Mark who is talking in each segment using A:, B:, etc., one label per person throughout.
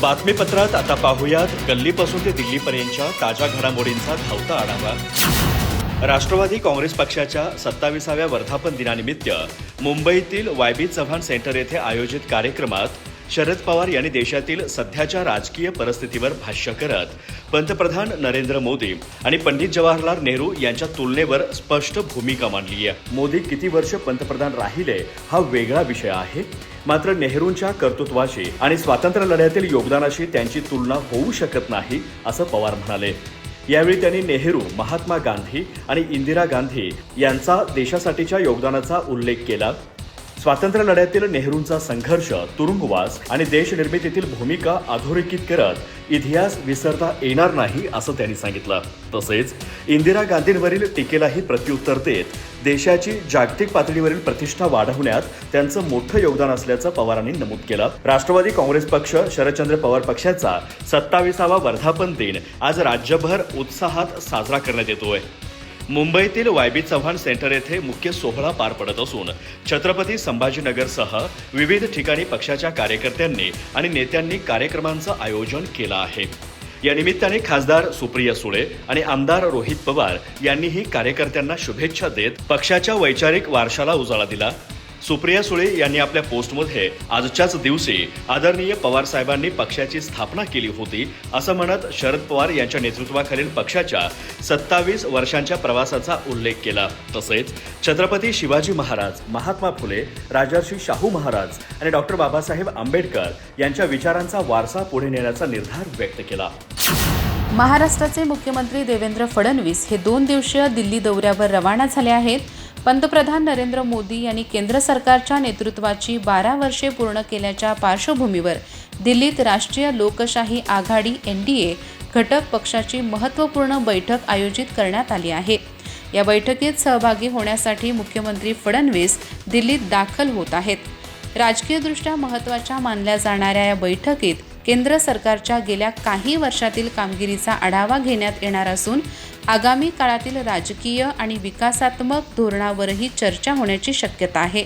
A: बातमीपत्रात आता पाहूयात गल्लीपासून ते दिल्लीपर्यंतच्या ताज्या घडामोडींचा धावता आढावा। राष्ट्रवादी काँग्रेस पक्षाच्या 27व्या वर्धापन दिनानिमित्त मुंबईतील वाय.बी. चव्हाण सेंटर येथे आयोजित कार्यक्रमात शरद पवार यांनी देशातील सध्याच्या राजकीय परिस्थितीवर भाष्य करत पंतप्रधान नरेंद्र मोदी आणि पंडित जवाहरलाल नेहरू यांच्या तुलनेवर स्पष्ट भूमिका मांडली आहे। मोदी किती वर्ष पंतप्रधान राहिले हा वेगळा विषय आहे, मात्र नेहरूंच्या कर्तृत्वाशी आणि स्वातंत्र्य लढ्यातील योगदानाशी त्यांची तुलना होऊ शकत नाही, असं पवार म्हणाले। यावेळी त्यांनी नेहरू, महात्मा गांधी आणि इंदिरा गांधी यांचा देशासाठीच्या योगदानाचा उल्लेख केला। स्वातंत्र्य लढ्यातील नेहरूंचा संघर्ष, तुरुंगवास आणि देशनिर्मितीतील भूमिका अधोरेखित करत इतिहास विसरता येणार नाही, असं त्यांनी सांगितलं। तसेच इंदिरा गांधींवरील टीकेलाही प्रत्युत्तर देत देशाची जागतिक पातळीवरील प्रतिष्ठा वाढवण्यात त्यांचं मोठं योगदान असल्याचं पवारांनी नमूद केलं। राष्ट्रवादी काँग्रेस पक्ष शरदचंद्र पवार पक्षाचा 27वा वर्धापन दिन आज राज्यभर उत्साहात साजरा करण्यात येतोय। मुंबईतील वाय.बी. चव्हाण सेंटर येथे मुख्य सोहळा पार पडत असून छत्रपती संभाजीनगरसह विविध ठिकाणी पक्षाच्या कार्यकर्त्यांनी आणि नेत्यांनी कार्यक्रमांचं आयोजन केलं आहे। या निमित्ताने खासदार सुप्रिया सुळे आणि आमदार रोहित पवार यांनीही कार्यकर्त्यांना शुभेच्छा देत पक्षाच्या वैचारिक वारशाला उजाळा दिला। सुप्रिया सुळे यांनी आपल्या पोस्टमध्ये आजच्याच दिवशी आदरणीय पवार साहेबांनी पक्षाची स्थापना केली होती असं म्हणत शरद पवार यांच्या नेतृत्वाखालील पक्षाच्या 27 वर्षांच्या प्रवासाचा उल्लेख केला। तसेच छत्रपती शिवाजी महाराज, महात्मा फुले, राजर्षी शाहू महाराज आणि डॉक्टर बाबासाहेब आंबेडकर यांच्या विचारांचा वारसा पुढे नेण्याचा निर्धार व्यक्त केला।
B: महाराष्ट्राचे मुख्यमंत्री देवेंद्र फडणवीस हे 2 दिवसीय दिल्ली दौऱ्यावर रवाना झाले आहेत। पंतप्रधान नरेंद्र मोदी यांनी केंद्र सरकारच्या नेतृत्वाची 12 वर्षे पूर्ण केल्याच्या पार्श्वभूमीवर दिल्लीत राष्ट्रीय लोकशाही आघाडी NDA घटक पक्षाची महत्त्वपूर्ण बैठक आयोजित करण्यात आली आहे। या बैठकीत सहभागी होण्यासाठी मुख्यमंत्री फडणवीस दिल्लीत दाखल होत आहेत। राजकीयदृष्ट्या महत्त्वाच्या मानल्या जाणाऱ्या या बैठकीत केंद्र सरकारच्या गेल्या काही वर्षातील कामगिरीचा आढावा घेण्यात येणार असून आगामी काळातील राजकीय आणि विकासात्मक धोरणावरही चर्चा होण्याची शक्यता आहे।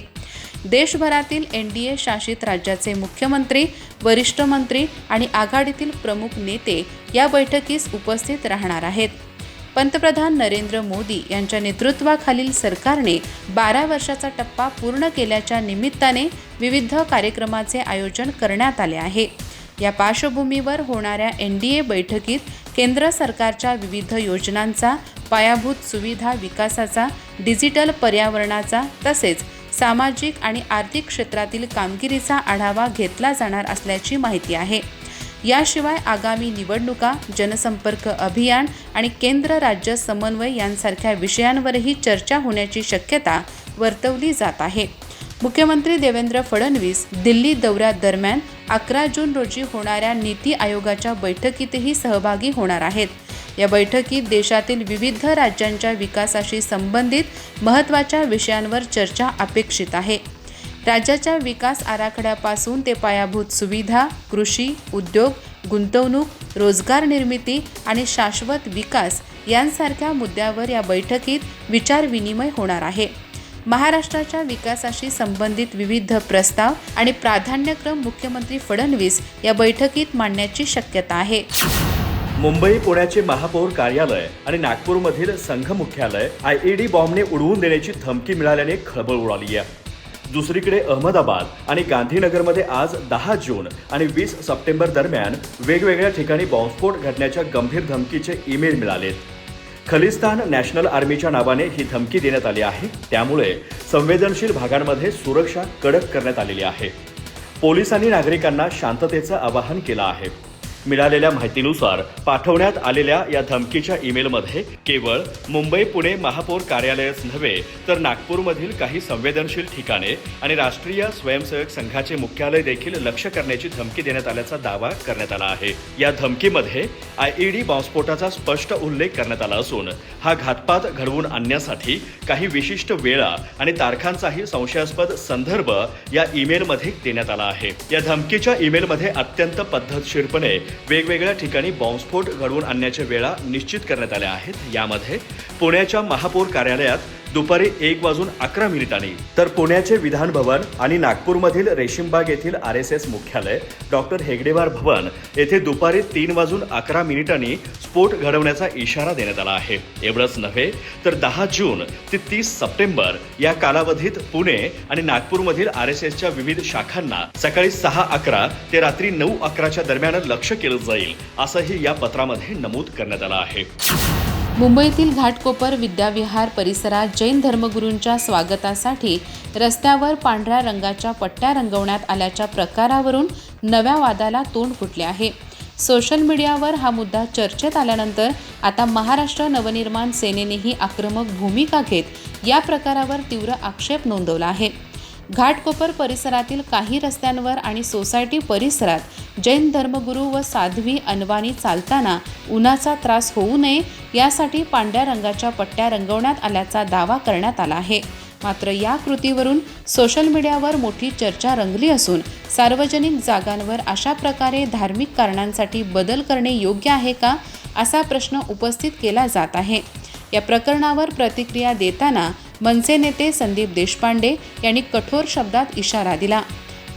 B: देशभरातील NDA शासित राज्याचे मुख्यमंत्री, वरिष्ठ मंत्री आणि आघाडीतील प्रमुख नेते या बैठकीस उपस्थित राहणार आहेत। पंतप्रधान नरेंद्र मोदी यांच्या नेतृत्वाखालील सरकारने 12 वर्षाचा टप्पा पूर्ण केल्याच्या निमित्ताने विविध कार्यक्रमाचे आयोजन करण्यात आले आहे। या पार्श्वभूमीवर होणाऱ्या NDA बैठकीत केंद्र सरकारच्या विविध योजनांचा, पायाभूत सुविधा विकासाचा, डिजिटल पर्यावरणाचा तसेच सामाजिक आणि आर्थिक क्षेत्रातील कामगिरीचा आढावा घेतला जाणार असल्याची माहिती आहे। याशिवाय आगामी निवडणुका, जनसंपर्क अभियान आणि केंद्र राज्य समन्वय यांसारख्या विषयांवरही चर्चा होण्याची शक्यता वर्तवली जात आहे। मुख्यमंत्री देवेंद्र फडणवीस दिल्ली दौऱ्यादरम्यान 11 जून रोजी होणाऱ्या नीती आयोगाच्या बैठकीतही सहभागी होणार आहेत। या बैठकीत देशातील विविध राज्यांच्या विकासाशी संबंधित महत्त्वाच्या विषयांवर चर्चा अपेक्षित आहे। राज्याच्या विकास आराखड्यापासून ते पायाभूत सुविधा, कृषी, उद्योग, गुंतवणूक, रोजगार निर्मिती आणि शाश्वत विकास यांसारख्या मुद्द्यावर या बैठकीत विचारविनिमय होणार आहे। महाराष्ट्राच्या विकासाशी संबंधित विविध प्रस्ताव आणि प्राधान्यक्रम मुख्यमंत्री फडणवीस या बैठकीत मांडण्याची शक्यता आहे।
A: मुंबई, पुण्याचे महापौर कार्यालय आणि नागपूरमधील संघ मुख्यालय IED बॉम्बने उडवून देण्याची धमकी मिळाल्याने खळबळ उडाली आहे। दुसरीकडे अहमदाबाद आणि गांधीनगरमध्ये आज 10 जून आणि 20 सप्टेंबर दरम्यान वेगवेगळ्या ठिकाणी बॉम्बस्फोट घडण्याच्या गंभीर धमकीचे ईमेल मिळालेत। खलिस्तान नॅशनल आर्मीच्या नावाने ही धमकी देण्यात आली आहे, त्यामुळे संवेदनशील भागांमध्ये सुरक्षा कडक करण्यात आलेली आहे। पोलिसांनी नागरिकांना शांततेचं आवाहन केलं आहे। मिळालेल्या माहितीनुसार पाठवण्यात आलेल्या या धमकीच्या ईमेलमध्ये केवळ मुंबई पुणे महापौर कार्यालयच नव्हे तर नागपूरमधील काही संवेदनशील ठिकाणे आणि राष्ट्रीय स्वयंसेवक संघाचे मुख्यालय देखील लक्ष्य करण्याची धमकी देण्यात आल्याचा दावा करण्यात आला आहे। या धमकीमध्ये IED बॉम्बस्फोटाचा स्पष्ट उल्लेख करण्यात आला असून हा घातपात घडवून आणण्यासाठी काही विशिष्ट वेळा आणि तारखांचाही संशयास्पद संदर्भ या ईमेलमध्ये देण्यात आला आहे। या धमकीच्या ईमेलमध्ये अत्यंत पद्धतशीरपणे वेगवेगळ्या ठिकाणी बॉम्बस्फोट घडवून आणण्याच्या वेळा निश्चित करण्यात आल्या आहेत। यामध्ये पुण्याच्या महापौर कार्यालयात दुपारी 1:11 तर पुण्याचे विधान भवन आणि नागपूरमधील रेशीमबाग येथील RSS मुख्यालय डॉक्टर हेगडेवार भवन येथे दुपारी 3:11 स्फोट घडवण्याचा इशारा देण्यात आला आहे. एवढंच नव्हे तर 10 जून ते 30 सप्टेंबर या कालावधीत पुणे आणि नागपूरमधील RSSच्या विविध शाखांना सकाळी 6:11 ते रात्री 9:11 दरम्यान लक्ष्य केलं जाईल असंही या पत्रामध्ये नमूद करण्यात आलं आहे.
B: मुंबईतील घाटकोपर विद्याविहार परिसरात जैन धर्मगुरूंच्या स्वागतासाठी रस्त्यावर पांढऱ्या रंगाच्या पट्ट्या रंगवण्यात आल्याच्या प्रकारावरून नव्या वादाला तोंड फुटले आहे. सोशल मीडियावर हा मुद्दा चर्चेत आल्यानंतर आता महाराष्ट्र नवनिर्माण सेनेनेही आक्रमक भूमिका घेत या प्रकारावर तीव्र आक्षेप नोंदवला आहे. घाटकोपर परिसरातील काही रस्त्यांवर आणि सोसायटी परिसरात जैन धर्मगुरू व साध्वी अनवाणी चालताना उन्हाचा त्रास होऊ नये यासाठी पांढऱ्या रंगाच्या पट्ट्या रंगवण्यात आल्याचा दावा करण्यात आला आहे. मात्र या कृतीवरून सोशल मीडियावर मोठी चर्चा रंगली असून सार्वजनिक जागांवर अशा प्रकारे धार्मिक कारणांसाठी बदल करणे योग्य आहे का असा प्रश्न उपस्थित केला जात आहे. या प्रकरणावर प्रतिक्रिया देताना मनसे नेते संदीप देशपांडे यांनी कठोर शब्दात इशारा दिला.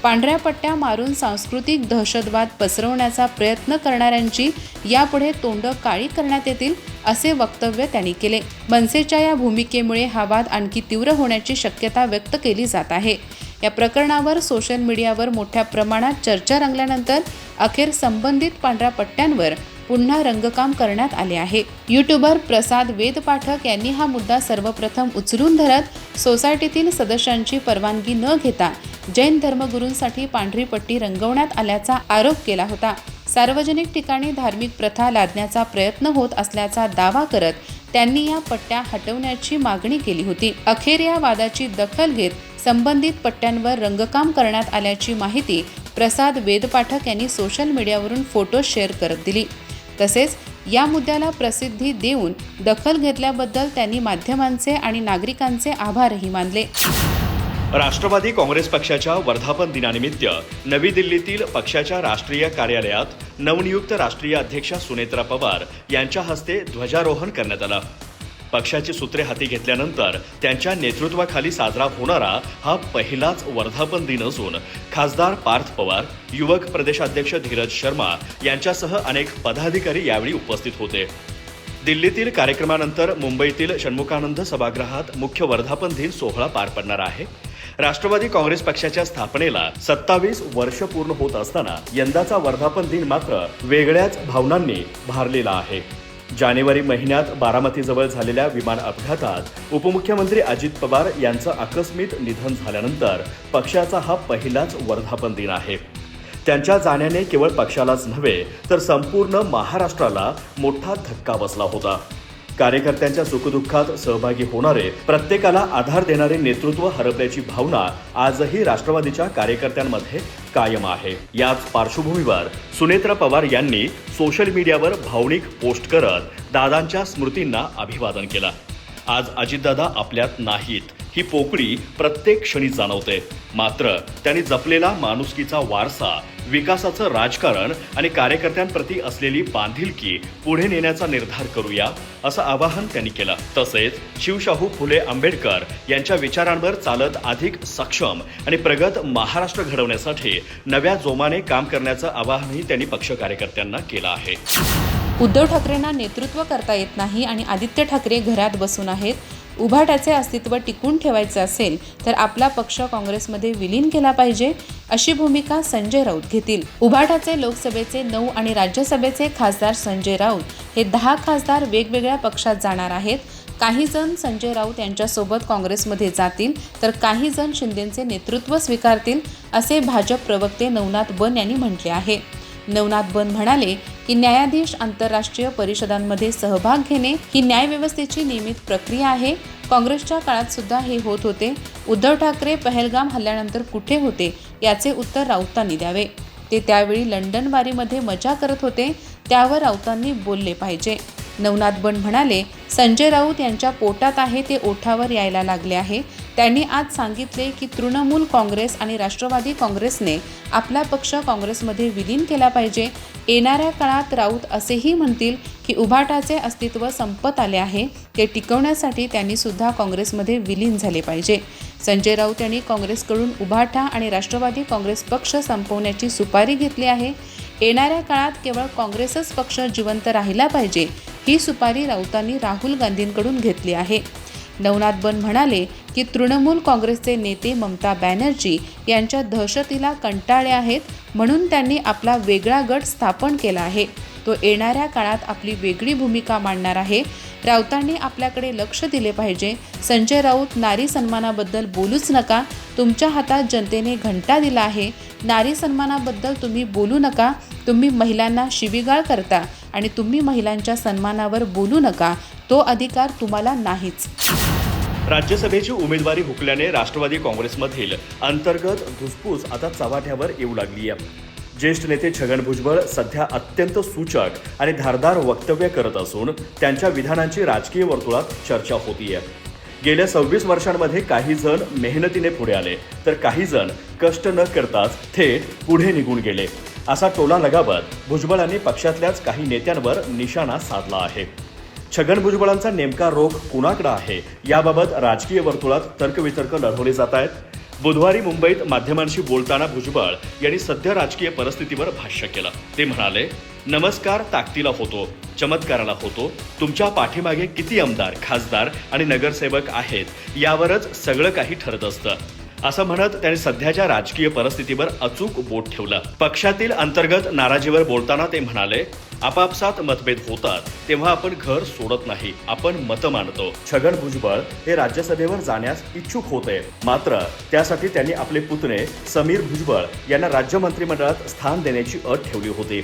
B: पांढऱ्या पट्ट्या मारून सांस्कृतिक दहशतवाद पसरवण्याचा प्रयत्न करणाऱ्यांची यापुढे तोंड काळी करण्यात येतील असे वक्तव्य त्यांनी केले. मनसेच्या या भूमिकेमुळे हा वाद आणखी तीव्र होण्याची शक्यता व्यक्त केली जात आहे. या प्रकरणावर सोशल मीडियावर मोठ्या प्रमाणात चर्चा रंगल्यानंतर अखेर संबंधित पांढऱ्या पट्ट्यांवर पुन्हा रंगकाम करण्यात आले आहे. यूट्यूबर प्रसाद वेद पाठक यांनी हा मुद्दा सर्वप्रथम उचलून धरत सोसायटीतील सदस्यांची परवानगी न घेता जैन धर्मगुरूंसाठी पांढरी पट्टी रंगवण्यात आल्याचा आरोप केला होता. सार्वजनिक ठिकाणी धार्मिक प्रथा लादण्याचा प्रयत्न होत असल्याचा दावा करत त्यांनी या पट्ट्या हटवण्याची मागणी केली होती. अखेर या वादाची दखल घेत संबंधित पट्ट्यांवर रंगकाम करण्यात आल्याची माहिती प्रसाद वेद पाठक यांनी सोशल मीडियावरून फोटो शेअर करत दिली. तसेच या मुद्द्याला प्रसिद्धी देऊन दखल घेतल्याबद्दल त्यांनी माध्यमांचे आणि नागरिकांचे आभारही मानले.
A: राष्ट्रवादी काँग्रेस पक्षाच्या वर्धापन दिनानिमित्त नवी दिल्लीतील पक्षाच्या राष्ट्रीय कार्यालयात नवनियुक्त राष्ट्रीय अध्यक्षा सुनेत्रा पवार यांच्या हस्ते ध्वजारोहण करण्यात आलं. पक्षाची सूत्रे हाती घेतल्यानंतर त्यांच्या नेतृत्वाखाली साजरा होणारा हा पहिलाच वर्धापन दिन असून खासदार पार्थ पवार, युवक प्रदेशाध्यक्ष धीरज शर्मा यांच्यासह अनेक पदाधिकारी यावेळी उपस्थित होते. दिल्लीतील कार्यक्रमानंतर मुंबईतील षण्मुखानंद सभागृहात मुख्य वर्धापन दिन सोहळा पार पडणार आहे. राष्ट्रवादी काँग्रेस पक्षाच्या स्थापनेला 27 वर्ष पूर्ण होत असताना यंदाचा वर्धापन दिन मात्र वेगळ्याच भावनांनी भारलेला आहे. जानेवारी महिन्यात बारामतीजवळ झालेल्या विमान अपघातात उपमुख्यमंत्री अजित पवार यांचं आकस्मिक निधन झाल्यानंतर पक्षाचा हा पहिलाच वर्धापन दिन आहे. त्यांच्या जाण्याने केवळ पक्षालाच नव्हे तर संपूर्ण महाराष्ट्राला मोठा धक्का बसला होता. कार्यकर्त्यांच्या सुखदुःखात सहभागी होणारे, प्रत्येकाला आधार देणारे नेतृत्व हरपल्याची भावना आजही राष्ट्रवादीच्या कार्यकर्त्यांमध्ये कायम आहे. याच पार्श्वभूमीवर सुनेत्रा पवार यांनी सोशल मीडियावर भावनिक पोस्ट करत दादांच्या स्मृतींना अभिवादन केलं. आज अजितदादा आपल्यात नाहीत ही पोकळी प्रत्येक क्षणी जाणवते. मात्र त्यांनी जपलेला माणुसकीचा वारसा, विकासाचं राजकारण आणि कार्यकर्त्यांप्रती असलेली बांधिलकी पुढे नेण्याचा निर्धार करूया असं आवाहन त्यांनी केलं. तसेच शिवशाहू फुले आंबेडकर यांच्या विचारांवर चालत अधिक सक्षम आणि प्रगत महाराष्ट्र घडवण्यासाठी नव्या जोमाने काम करण्याचं आवाहनही त्यांनी पक्ष कार्यकर्त्यांना केलं आहे.
B: उद्धव ठाकरेंना नेतृत्व करता येत नाही आणि आदित्य ठाकरे घरात बसून आहेत. उभाटाचे अस्तित्व टिकून ठेवायचे असेल तर आपला पक्ष काँग्रेसमध्ये विलीन केला पाहिजे अशी भूमिका संजय राऊत घेतील. उभाटाचे लोकसभेचे 9 आणि राज्यसभेचे खासदार संजय राऊत हे 10 खासदार वेगवेगळ्या पक्षात जाणार आहेत. काही जण संजय राऊत यांच्यासोबत काँग्रेसमध्ये जातील तर काही जण शिंदेंचे नेतृत्व स्वीकारतील असे भाजप प्रवक्ते नवनाथ बन यांनी म्हटले आहे. नवनाथ बन म्हणाले की न्यायाधीश आंतरराष्ट्रीय परिषदांमध्ये सहभाग घेणे ही न्यायव्यवस्थेची नियमित प्रक्रिया आहे. काँग्रेसच्या काळात सुद्धा हे होत होते. उद्धव ठाकरे पहलगाम हल्ल्यानंतर कुठे होते याचे उत्तर राऊतांनी द्यावे. ते त्यावेळी लंडन वारीमध्ये मजा करत होते, त्यावर राऊतांनी बोलले पाहिजे. नवनाथ बन म्हणाले, संजय राऊत यांच्या पोटात आहे ते ओठावर यायला लागले आहे. त्यांनी आज सांगितले की तृणमूल काँग्रेस आणि राष्ट्रवादी काँग्रेसने आपला पक्ष काँग्रेसमध्ये विलीन केला पाहिजे. येणाऱ्या काळात राऊत असेही म्हणतील की उभाटाचे अस्तित्व संपत आले आहे, ते टिकवण्यासाठी त्यांनी सुद्धा काँग्रेसमध्ये विलीन झाले पाहिजे. संजय राऊत यांनी काँग्रेसकडून उभाटा आणि राष्ट्रवादी काँग्रेस पक्ष संपवण्याची सुपारी घेतली आहे. येणाऱ्या काळात केवळ काँग्रेसच पक्ष जिवंत राहिला पाहिजे, ही सुपारी राऊतांनी राहुल गांधींकडून घेतली आहे. नवनाथ बन म्हणाले की तृणमूल काँग्रेसचे नेते ममता बॅनर्जी यांच्या दहशतीला कंटाळले आहेत, म्हणून त्यांनी आपला वेगळा गट स्थापन केला आहे. तो येणाऱ्या काळात आपली वेगळी भूमिका मांडणार आहे. राऊतांनी आपल्याकडे लक्ष दिले पाहिजे. संजय राऊत, नारी सन्मानाबद्दल बोलूच नका. तुमच्या हातात जनतेने घंटा दिला आहे. नारी सन्मानाबद्दल तुम्ही बोलू नका. तुम्ही महिलांना शिवीगाळ करता आणि तुम्ही महिलांच्या सन्मानावर बोलू नका. तो अधिकार तुम्हाला नाहीच.
A: राज्यसभेची उमेदवारी हुकल्याने राष्ट्रवादी काँग्रेसमधील अंतर्गत धुसफूस आता चव्हाट्यावर येऊ लागली आहे. ज्येष्ठ नेते छगन भुजबळ सध्या अत्यंत सूचक आणि धारदार वक्तव्य करत असून त्यांच्या विधानांची राजकीय वर्तुळात चर्चा होतीये. गेल्या 26 वर्षांमध्ये काही जण मेहनतीने पुढे आले, तर काही जण कष्ट न करताच थेट पुढे निघून गेले, असा टोला लगावत भुजबळांनी पक्षातल्याच काही नेत्यांवर निशाणा साधला आहे. छगन भुजबळांचा नेमका रोग कुणाकडे आहे, याबाबत राजकीय वर्तुळात तर्कवितर्क लढवले जात आहेत. बुधवारी मुंबईत माध्यमांशी बोलताना भुजबळ यांनी सध्या राजकीय परिस्थितीवर भाष्य केलं. ते म्हणाले, नमस्कार ताकदीला होतो, चमत्काराला होतो. तुमच्या पाठीमागे किती आमदार, खासदार आणि नगरसेवक आहेत, यावरच सगळं काही ठरत असतं, असं म्हणत त्यांनी सध्याच्या राजकीय परिस्थितीवर अचूक बोट ठेवलं. पक्षातील अंतर्गत नाराजीवर बोलताना ते म्हणाले, आपापसात मतभेद होतात तेव्हा आपण घर सोडत नाही, आपण मतं मांडतो. छगन भुजबळ हे राज्यसभेवर जाण्यास इच्छुक होते, मात्र त्यासाठी त्यांनी आपले पुतणे समीर भुजबळ यांना राज्य मंत्रिमंडळात स्थान देण्याची अट ठेवली होती.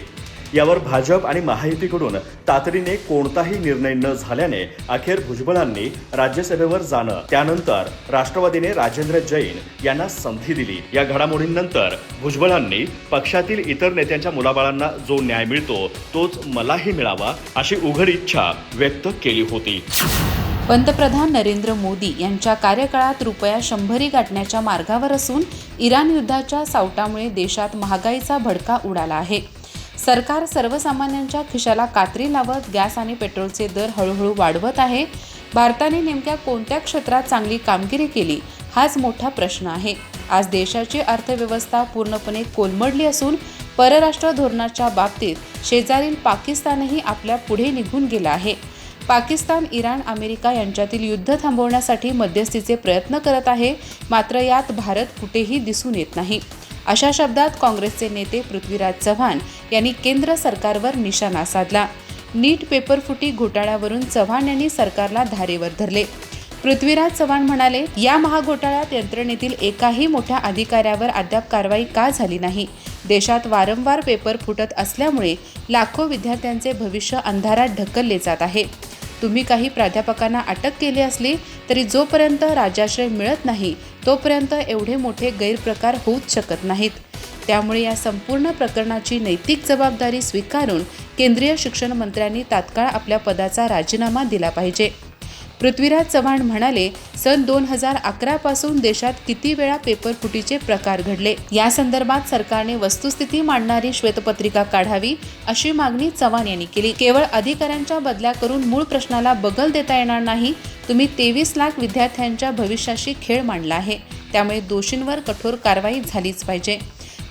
A: यावर भाजप आणि महायुतीकडून तातडीने कोणताही निर्णय न झाल्याने अखेर भुजबळांनी राज्यसभेवर जाणं, त्यानंतर राष्ट्रवादीने राजेंद्र जैन यांना संधी दिली. या घडामोडींनंतर भुजबळांनी पक्षातील इतर नेत्यांच्या मुलाबाळांना जो न्याय मिळतो तोच मलाही मिळावा, अशी उघड इच्छा व्यक्त केली होती.
B: पंतप्रधान नरेंद्र मोदी यांच्या कार्यकाळात रुपया 100 गाठण्याच्या मार्गावर असून इराण युद्धाच्या सावटामुळे देशात महागाईचा भडका उडाला आहे. सरकार सर्वसामान्यांच्या खिशाला कात्री लावत गॅस आणि पेट्रोलचे दर हळूहळू वाढवत आहे. भारताने नेमक्या कोणत्या क्षेत्रात चांगली कामगिरी केली, हाच मोठा प्रश्न आहे. आज देशाची अर्थव्यवस्था पूर्णपणे कोलमडली असून परराष्ट्र धोरणाच्या बाबतीत शेजारील पाकिस्तानही आपल्या पुढे निघून गेला आहे. पाकिस्तान, इराण, अमेरिका यांच्यातील युद्ध थांबवण्यासाठी मध्यस्थीचे प्रयत्न करत आहे, मात्र यात भारत कुठेही दिसून येत नाही. अशा शब्दात काँग्रेसचे नेते पृथ्वीराज चव्हाण यांनी केंद्र सरकारवर निशाणा साधला. नीट पेपरफुटी घोटाळ्यावरून चव्हाण यांनी सरकारला धारेवर धरले. पृथ्वीराज चव्हाण म्हणाले, या महाघोटाळ्यात यंत्रणेतील एकाही मोठ्या अधिकाऱ्यावर अद्याप कारवाई का झाली नाही. देशात वारंवार पेपर फुटत असल्यामुळे लाखो विद्यार्थ्यांचे भविष्य अंधारात ढकलले जात आहे. तुम्ही काही प्राध्यापकांना अटक केली असली तरी जोपर्यंत राजाश्रय मिळत नाही तोपर्यंत एवढे मोठे गैरप्रकार होऊच शकत नाहीत. त्यामुळे या संपूर्ण प्रकरणाची नैतिक जबाबदारी स्वीकारून केंद्रीय शिक्षण मंत्र्यांनी तात्काळ आपल्या पदाचा राजीनामा दिला पाहिजे. पृथ्वीराज चव्हाण म्हणाले, सन 2011 पासून देशात किती वेळा पेपरफुटीचे प्रकार घडले, या संदर्भात सरकारने वस्तुस्थिती मांडणारी श्वेतपत्रिका काढावी, अशी मागणी चव्हाण यांनी केली. केवळ अधिकाऱ्यांच्या बदल्या करून मूळ प्रश्नाला बगल देता येणार नाही. तुम्ही 23 लाख विद्यार्थ्यांच्या भविष्याशी खेळ मांडला आहे, त्यामुळे दोषींवर कठोर कारवाई झालीच पाहिजे.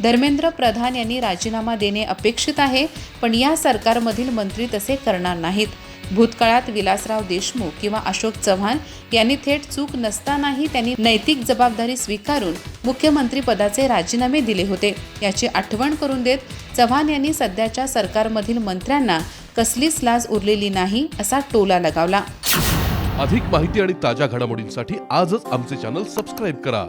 B: धर्मेंद्र प्रधान यांनी राजीनामा देणे अपेक्षित आहे, पण या सरकारमधील मंत्री तसे करणार नाहीत. भूतकाळात विलासराव देशमुख किंवा अशोक चव्हाण यांनी थेट चूक नसतानाही त्यांनी नैतिक जबाबदारी स्वीकारून मुख्यमंत्री पदाचे राजीनामे दिले होते, याची आठवण करून देत चव्हाण यांनी सध्याच्या सरकारमधील मंत्र्यांना कसलीच लाज उरलेली नाही, असा टोला लगावला.
C: अधिक माहिती आणि ताज्या घडामोडींसाठी आजच आमचे चॅनल सबस्क्राईब करा.